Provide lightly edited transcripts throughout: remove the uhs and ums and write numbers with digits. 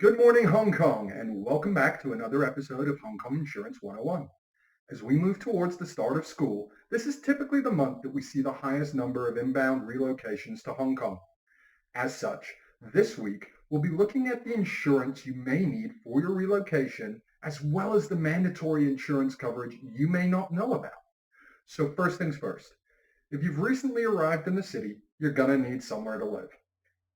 Good morning, Hong Kong, and welcome back to another episode of Hong Kong Insurance 101. As we move towards the start of school, this is typically the month that we see the highest number of inbound relocations to Hong Kong. As such, this week we'll be looking at the insurance you may need for your relocation, as well as the mandatory insurance coverage you may not know about. So first things first, if you've recently arrived in the city, you're going to need somewhere to live.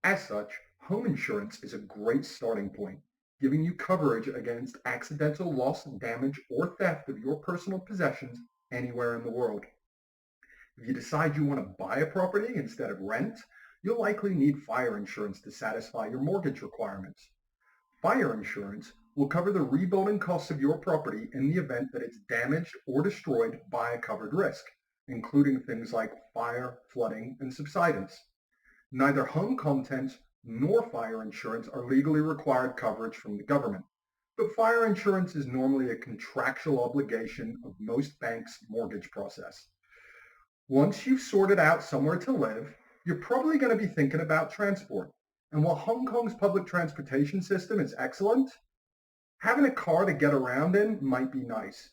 As such, home insurance is a great starting point, giving you coverage against accidental loss, damage, or theft of your personal possessions anywhere in the world. If you decide you want to buy a property instead of rent, you'll likely need fire insurance to satisfy your mortgage requirements. Fire insurance will cover the rebuilding costs of your property in the event that it's damaged or destroyed by a covered risk, including things like fire, flooding, and subsidence. Neither home contents nor fire insurance are legally required coverage from the government, but fire insurance is normally a contractual obligation of most banks' mortgage process. Once you've sorted out somewhere to live, you're probably going to be thinking about transport. And while Hong Kong's public transportation system is excellent, having a car to get around in might be nice.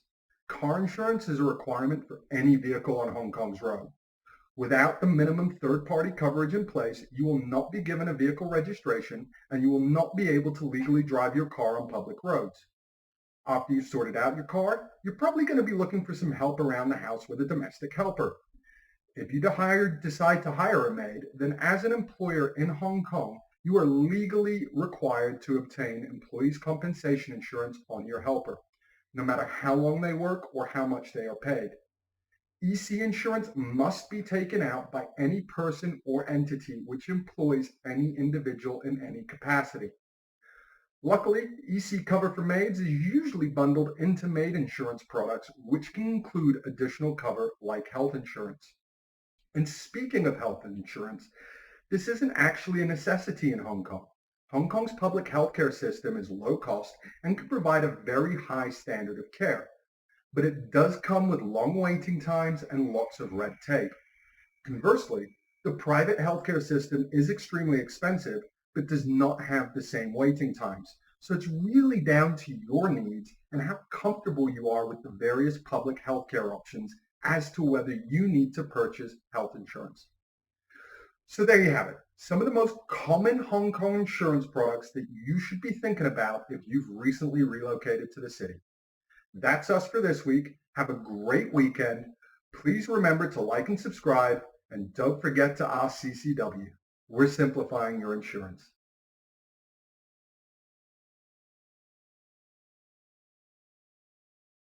Car insurance is a requirement for any vehicle on Hong Kong's road. Without the minimum third-party coverage in place, you will not be given a vehicle registration and you will not be able to legally drive your car on public roads. After you've sorted out your car, you're probably going to be looking for some help around the house with a domestic helper. If you decide to hire a maid, then as an employer in Hong Kong, you are legally required to obtain employees' compensation insurance on your helper, no matter how long they work or how much they are paid. EC insurance must be taken out by any person or entity which employs any individual in any capacity. Luckily, EC cover for maids is usually bundled into maid insurance products, which can include additional cover like health insurance. And speaking of health insurance, this isn't actually a necessity in Hong Kong. Hong Kong's public healthcare system is low cost and can provide a very high standard of care, but it does come with long waiting times and lots of red tape. Conversely, the private healthcare system is extremely expensive, but does not have the same waiting times. So it's really down to your needs and how comfortable you are with the various public healthcare options as to whether you need to purchase health insurance. So there you have it. Some of the most common Hong Kong insurance products that you should be thinking about if you've recently relocated to the city. That's us for this week. Have a great weekend. Please remember to like and subscribe, and don't forget to ask CCW. We're simplifying your insurance.